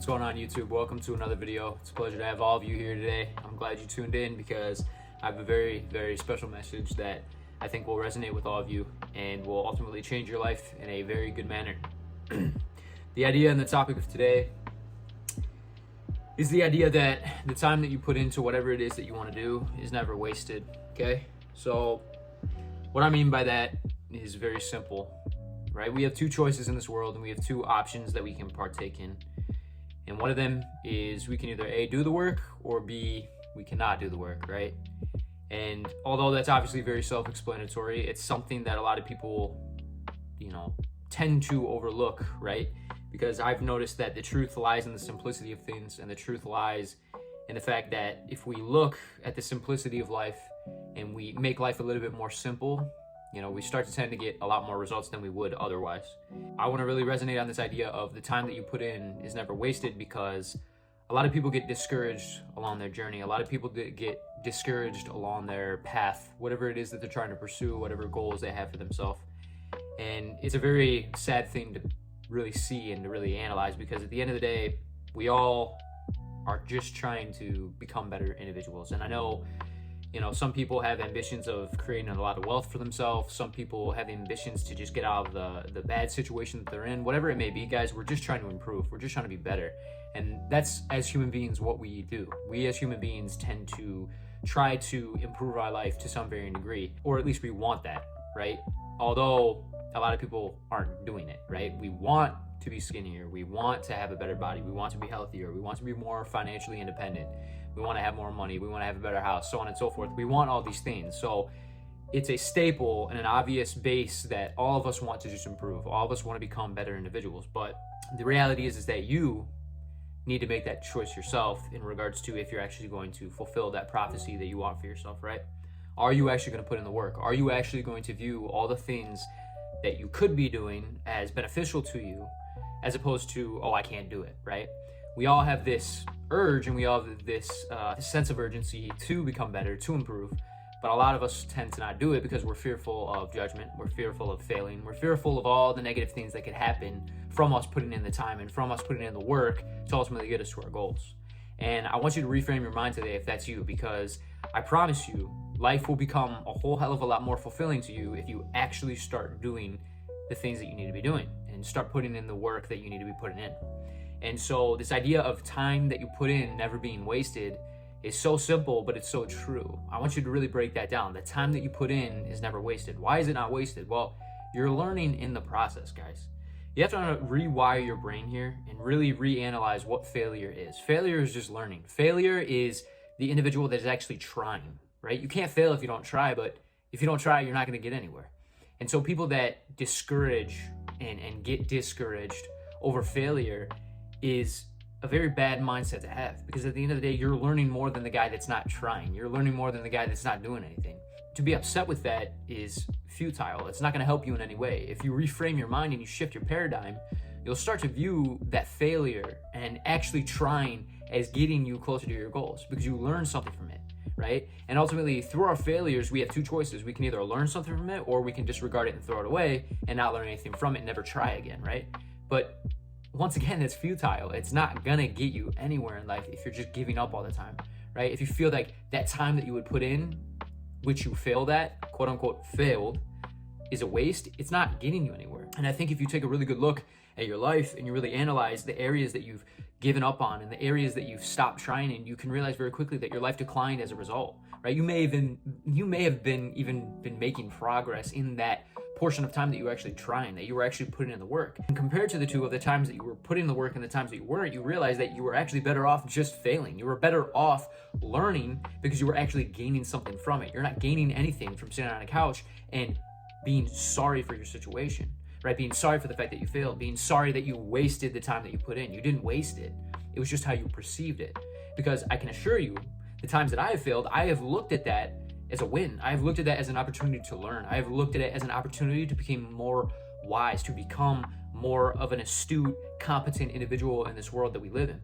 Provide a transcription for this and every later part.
going on, YouTube? Welcome to another video. It's a pleasure to have all of you here today. I'm glad you tuned in because I have a very, very special message that I think will resonate with all of you and will ultimately change your life in a very good manner. The idea and the topic of today is the idea that the time that you put into whatever it is that you want to do is never wasted, okay? So what I mean by that is very simple, right? We have two choices in this world and we have two options that we can partake in. And one of them is we can either A, do the work, or B, we cannot do the work, right? And although that's obviously very self-explanatory, it's something that a lot of people, tend to overlook, right? Because I've noticed that the truth lies in the simplicity of things, and the truth lies in the fact that if we look at the simplicity of life and we make life a little bit more simple, we start to tend to get a lot more results than we would otherwise. I want to really resonate on this idea of the time that you put in is never wasted, because a lot of people get discouraged along their journey. A lot of people get discouraged along their path, whatever it is that they're trying to pursue, whatever goals they have for themselves. And it's a very sad thing to really see and to really analyze, because at the end of the day, we all are just trying to become better individuals. And I know some people have ambitions of creating a lot of wealth for themselves. Some people have ambitions to just get out of the bad situation that they're in. Whatever it may be, guys, we're just trying to improve. We're just trying to be better. And that's, as human beings, what we do. We as human beings tend to try to improve our life to some varying degree, or at least we want that, right? Although a lot of people aren't doing it, right? We want to be skinnier. We want to have a better body. We want to be healthier. We want to be more financially independent. We want to have more money. We want to have a better house, so on and so forth. We want all these things. So it's a staple and an obvious base that all of us want to just improve. All of us want to become better individuals. But the reality is that you need to make that choice yourself in regards to if you're actually going to fulfill that prophecy that you want for yourself, right? Are you actually going to put in the work? Are you actually going to view all the things that you could be doing as beneficial to you, as opposed to, oh, I can't do it, right? We all have this urge and we all have this sense of urgency to become better, to improve, but a lot of us tend to not do it because we're fearful of judgment, we're fearful of failing, we're fearful of all the negative things that could happen from us putting in the time and from us putting in the work to ultimately get us to our goals. And I want you to reframe your mind today if that's you, because I promise you, life will become a whole hell of a lot more fulfilling to you if you actually start doing the things that you need to be doing and start putting in the work that you need to be putting in. And so this idea of time that you put in never being wasted is so simple, but it's so true. I want you to really break that down. The time that you put in is never wasted. Why is it not wasted? Well, you're learning in the process, guys. You have to rewire your brain here and really reanalyze what failure is. Failure is just learning. Failure is the individual that is actually trying, right? You can't fail if you don't try, but if you don't try, you're not going to get anywhere. And so people that discourage and get discouraged over failure is a very bad mindset to have, because at the end of the day, you're learning more than the guy that's not trying. You're learning more than the guy that's not doing anything. To be upset with that is futile. It's not going to help you in any way. If you reframe your mind and you shift your paradigm, you'll start to view that failure and actually trying as getting you closer to your goals, because you learn something from it, right? And ultimately, through our failures, we have two choices. We can either learn something from it, or we can disregard it and throw it away and not learn anything from it and never try again, right? But once again, it's futile. It's not gonna get you anywhere in life if you're just giving up all the time, right? If you feel like that time that you would put in, which you failed at, quote unquote failed, is a waste, it's not getting you anywhere. And I think if you take a really good look at your life and you really analyze the areas that you've given up on and the areas that you've stopped trying in, you can realize very quickly that your life declined as a result, right? You may have been making progress in that portion of time that you were actually trying, that you were actually putting in the work. And compared to the two of the times that you were putting in the work and the times that you weren't, you realize that you were actually better off just failing. You were better off learning because you were actually gaining something from it. You're not gaining anything from sitting on a couch and being sorry for your situation, right? Being sorry for the fact that you failed, being sorry that you wasted the time that you put in. You didn't waste it. It was just how you perceived it. Because I can assure you, the times that I have failed, I have looked at that as a win. I've looked at that as an opportunity to learn. I've looked at it as an opportunity to become more wise, to become more of an astute, competent individual in this world that we live in.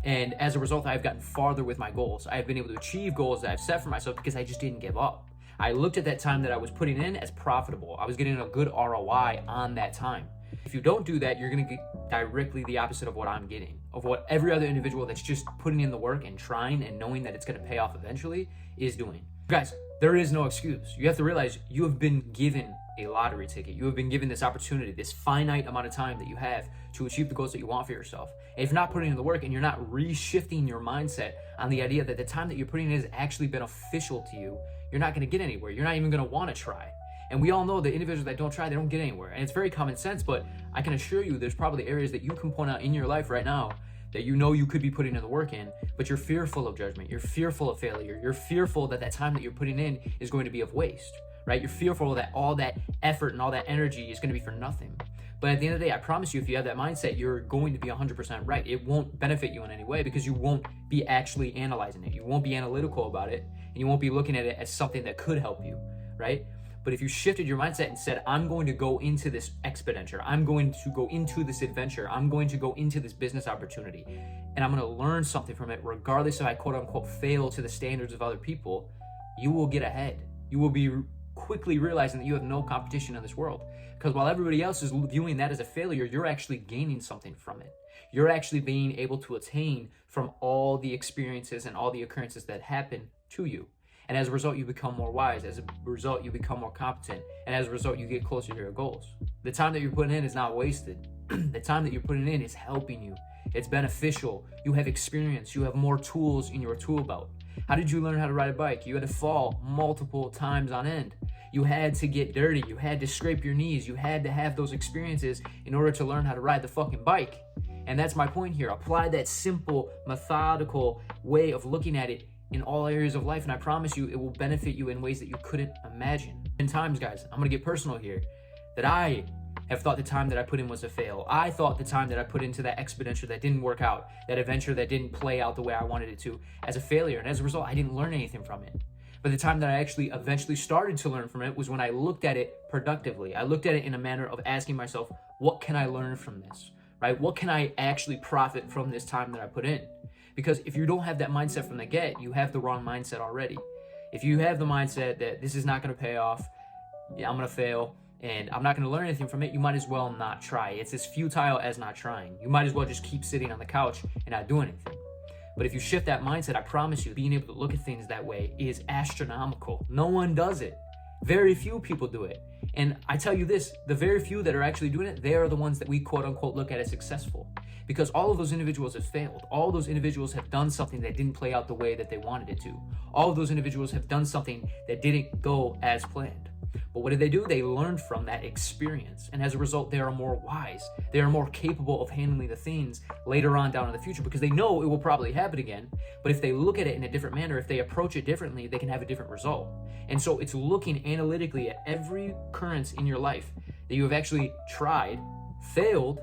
And as a result, I've gotten farther with my goals. I've been able to achieve goals that I've set for myself because I just didn't give up. I looked at that time that I was putting in as profitable. I was getting a good ROI on that time. If you don't do that, you're going to get directly the opposite of what I'm getting, of what every other individual that's just putting in the work and trying and knowing that it's going to pay off eventually is doing. Guys, there is no excuse. You have to realize you have been given a lottery ticket. You have been given this opportunity, this finite amount of time that you have to achieve the goals that you want for yourself. And if you're not putting in the work and you're not reshifting your mindset on the idea that the time that you're putting in is actually beneficial to you, you're not going to get anywhere. You're not even going to want to try. And we all know that individuals that don't try, they don't get anywhere. And it's very common sense, but I can assure you there's probably areas that you can point out in your life right now that you know you could be putting in the work in, but you're fearful of judgment. You're fearful of failure. You're fearful that that time that you're putting in is going to be of waste, right? You're fearful that all that effort and all that energy is going to be for nothing. But at the end of the day, I promise you, if you have that mindset, you're going to be 100% right. It won't benefit you in any way because you won't be actually analyzing it. You won't be analytical about it, and you won't be looking at it as something that could help you, right? But if you shifted your mindset and said, I'm going to go into this expenditure, I'm going to go into this adventure, I'm going to go into this business opportunity, and I'm going to learn something from it, regardless if I quote unquote fail to the standards of other people, you will get ahead. You will be quickly realizing that you have no competition in this world. Because while everybody else is viewing that as a failure, you're actually gaining something from it. You're actually being able to attain from all the experiences and all the occurrences that happen to you. And as a result, you become more wise. As a result, you become more competent. And as a result, you get closer to your goals. The time that you're putting in is not wasted. The time that you're putting in is helping you. It's beneficial. You have experience. You have more tools in your tool belt. How did you learn how to ride a bike? You had to fall multiple times on end. You had to get dirty. You had to scrape your knees. You had to have those experiences in order to learn how to ride the fucking bike. And that's my point here. Apply that simple, methodical way of looking at it in all areas of life, and I promise you it will benefit you in ways that you couldn't imagine. In times, guys, I'm gonna get personal here, that I have thought the time that I put in was a fail. I thought the time that I put into that expenditure that didn't work out, that adventure that didn't play out the way I wanted it to, as a failure, and as a result, I didn't learn anything from it. But the time that I actually eventually started to learn from it was when I looked at it productively. I looked at it in a manner of asking myself, what can I learn from this, right? What can I actually profit from this time that I put in? Because if you don't have that mindset from the get, you have the wrong mindset already. If you have the mindset that this is not going to pay off, yeah, I'm going to fail, and I'm not going to learn anything from it, you might as well not try. It's as futile as not trying. You might as well just keep sitting on the couch and not do anything. But if you shift that mindset, I promise you, being able to look at things that way is astronomical. No one does it. Very few people do it. And I tell you this, the very few that are actually doing it, they are the ones that we quote unquote look at as successful. Because all of those individuals have failed. All those individuals have done something that didn't play out the way that they wanted it to. All of those individuals have done something that didn't go as planned. But what did they do? They learned from that experience. And as a result, they are more wise. They are more capable of handling the things later on down in the future because they know it will probably happen again. But if they look at it in a different manner, if they approach it differently, they can have a different result. And so it's looking analytically at every occurrence in your life that you have actually tried, failed,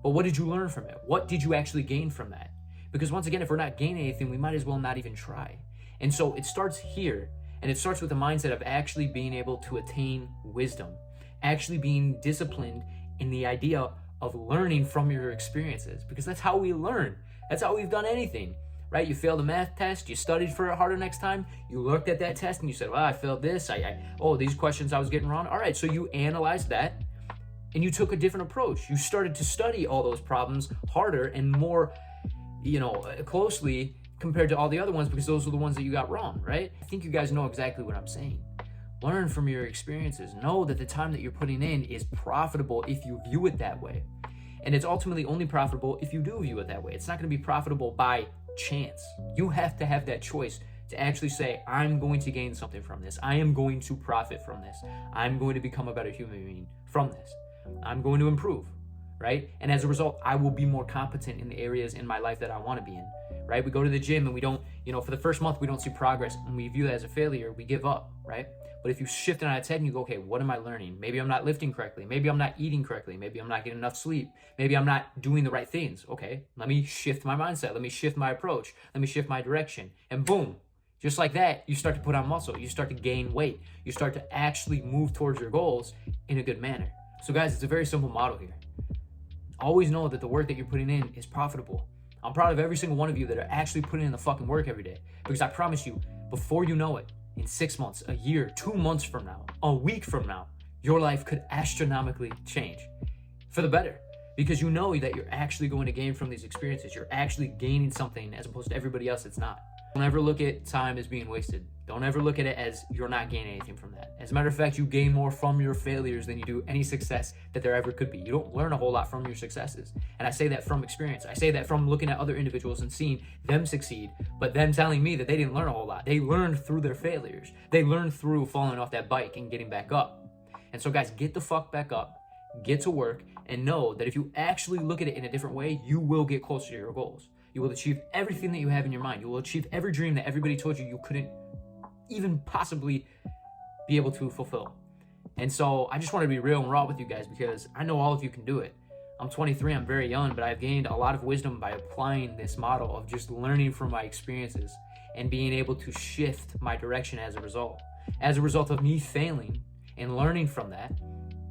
but what did you learn from it? What did you actually gain from that? Because once again, if we're not gaining anything, we might as well not even try. And so it starts here, and it starts with the mindset of actually being able to attain wisdom, actually being disciplined in the idea of learning from your experiences, because that's how we learn. That's how we've done anything, right? You failed a math test, you studied for it harder next time, you looked at that test and you said, well, I failed this, these questions I was getting wrong. All right, so you analyzed that, and you took a different approach. You started to study all those problems harder and more, closely compared to all the other ones because those were the ones that you got wrong, right? I think you guys know exactly what I'm saying. Learn from your experiences. Know that the time that you're putting in is profitable if you view it that way. And it's ultimately only profitable if you do view it that way. It's not going to be profitable by chance. You have to have that choice to actually say, I'm going to gain something from this. I am going to profit from this. I'm going to become a better human being from this. I'm going to improve, right? And as a result, I will be more competent in the areas in my life that I want to be in, right? We go to the gym and we don't, for the first month, we don't see progress and we view that as a failure, we give up, right? But if you shift it on its head and you go, okay, what am I learning? Maybe I'm not lifting correctly. Maybe I'm not eating correctly. Maybe I'm not getting enough sleep. Maybe I'm not doing the right things. Okay, let me shift my mindset. Let me shift my approach. Let me shift my direction. And boom, just like that, you start to put on muscle. You start to gain weight. You start to actually move towards your goals in a good manner. So guys, it's a very simple model here. Always know that the work that you're putting in is profitable. I'm proud of every single one of you that are actually putting in the fucking work every day. Because I promise you, before you know it, in 6 months, a year, 2 months from now, a week from now, your life could astronomically change. for the better, because you know that you're actually going to gain from these experiences. You're actually gaining something as opposed to everybody else that's not. Don't ever look at time as being wasted. Don't ever look at it as you're not gaining anything from that. As a matter of fact, you gain more from your failures than you do any success that there ever could be. You don't learn a whole lot from your successes. And I say that from experience. I say that from looking at other individuals and seeing them succeed, but them telling me that they didn't learn a whole lot. They learned through their failures. They learned through falling off that bike and getting back up. And so guys, get the fuck back up, get to work, and know that if you actually look at it in a different way, you will get closer to your goals. You will achieve everything that you have in your mind. You will achieve every dream that everybody told you you couldn't even possibly be able to fulfill. And so I just want to be real and raw with you guys, because I know all of you can do it. I'm 23, I'm very young, but I've gained a lot of wisdom by applying this model of just learning from my experiences and being able to shift my direction as a result. As a result of me failing and learning from that,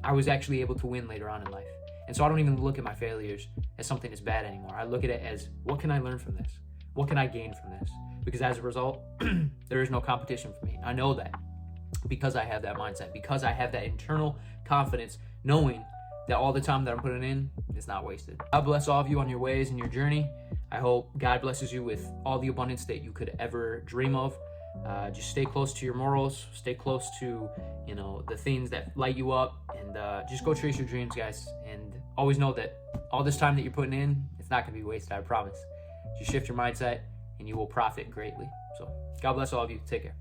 I was actually able to win later on in life. And so I don't even look at my failures as something that's bad anymore. I look at it as, what can I learn from this? What can I gain from this? Because as a result, there is no competition for me. I know that because I have that mindset, because I have that internal confidence, knowing that all the time that I'm putting in is not wasted. God bless all of you on your ways and your journey. I hope God blesses you with all the abundance that you could ever dream of. Just stay close to your morals, stay close to, the things that light you up, and just go chase your dreams, guys. And always know that all this time that you're putting in, it's not going to be wasted, I promise. Just shift your mindset and you will profit greatly. So God bless all of you. Take care.